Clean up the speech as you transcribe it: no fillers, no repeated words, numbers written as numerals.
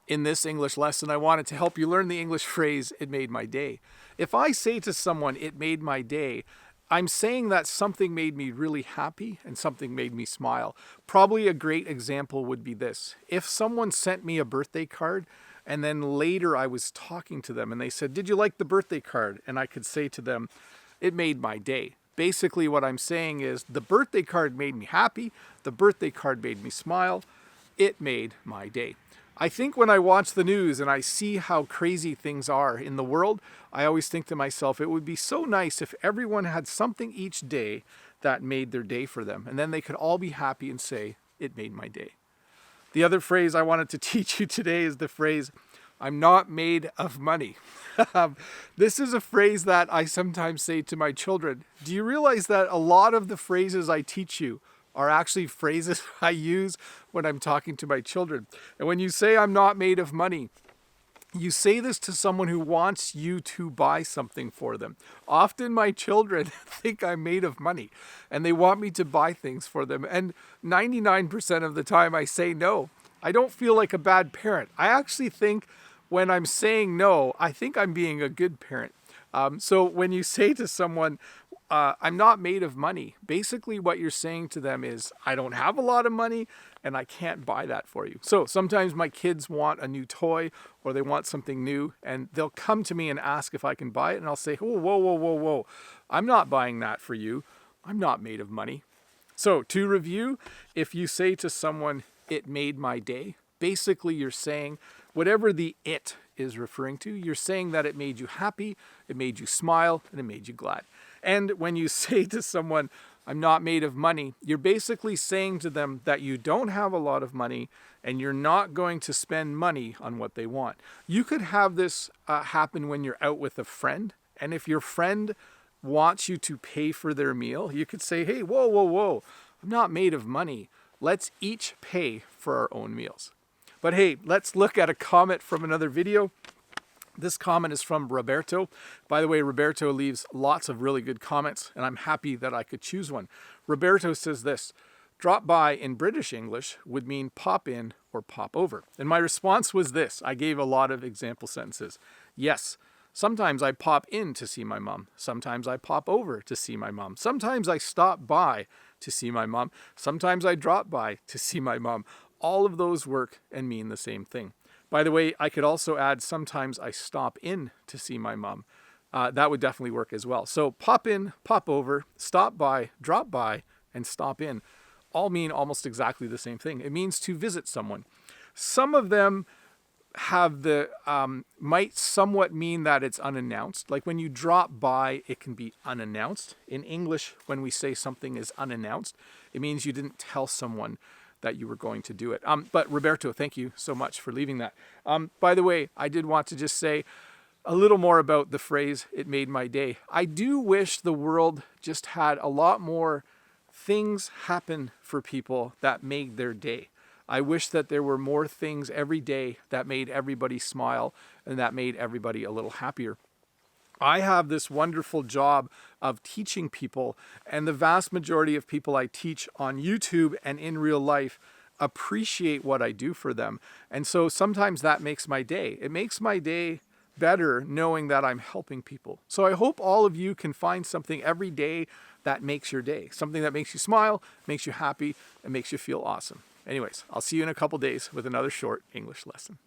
In this English lesson, I wanted to help you learn the English phrase, it made my day. If I say to someone, it made my day, I'm saying that something made me really happy and something made me smile. Probably a great example would be this. If someone sent me a birthday card and then later I was talking to them and they said, did you like the birthday card? And I could say to them, it made my day. Basically what I'm saying is the birthday card made me happy, the birthday card made me smile, it made my day. I think when I watch the news and I see how crazy things are in the world, I always think to myself, it would be so nice if everyone had something each day that made their day for them. And then they could all be happy and say, it made my day. The other phrase I wanted to teach you today is the phrase, I'm not made of money. This is a phrase that I sometimes say to my children. Do you realize that a lot of the phrases I teach you are actually phrases I use when I'm talking to my children? And when you say I'm not made of money, you say this to someone who wants you to buy something for them. Often my children think I'm made of money and they want me to buy things for them. And 99% of the time I say no. I don't feel like a bad parent. I actually think when I'm saying no, I think I'm being a good parent. So when you say to someone, I'm not made of money, basically what you're saying to them is, I don't have a lot of money and I can't buy that for you. So sometimes my kids want a new toy or they want something new and they'll come to me and ask if I can buy it. And I'll say, oh, whoa. I'm not buying that for you. I'm not made of money. So to review, if you say to someone, it made my day, basically you're saying whatever the it is referring to, you're saying that it made you happy, it made you smile, and it made you glad. And when you say to someone, I'm not made of money, you're basically saying to them that you don't have a lot of money and you're not going to spend money on what they want. You could have this happen when you're out with a friend. And if your friend wants you to pay for their meal, you could say, hey, whoa. I'm not made of money. Let's each pay for our own meals. But hey, let's look at a comment from another video. This comment is from Roberto. By the way, Roberto leaves lots of really good comments, and I'm happy that I could choose one. Roberto says this, drop by in British English would mean pop in or pop over. And my response was this. I gave a lot of example sentences. Yes, sometimes I pop in to see my mom. Sometimes I pop over to see my mom. Sometimes I stop by to see my mom. Sometimes I drop by to see my mom. All of those work and mean the same thing. By the way, I could also add sometimes I stop in to see my mom. That would definitely work as well. So pop in, pop over, stop by, drop by, and stop in all mean almost exactly the same thing. It means to visit someone. Some of them have might somewhat mean that it's unannounced. Like when you drop by, it can be unannounced. In English, when we say something is unannounced, it means you didn't tell someone that you were going to do it. But Roberto, thank you so much for leaving that. By the way, I did want to just say a little more about the phrase, it made my day. I do wish the world just had a lot more things happen for people that made their day. I wish that there were more things every day that made everybody smile and that made everybody a little happier. I have this wonderful job of teaching people, and the vast majority of people I teach on YouTube and in real life appreciate what I do for them. And so sometimes that makes my day. It makes my day better knowing that I'm helping people. So I hope all of you can find something every day that makes your day, something that makes you smile, makes you happy, and makes you feel awesome. Anyways, I'll see you in a couple days with another short English lesson.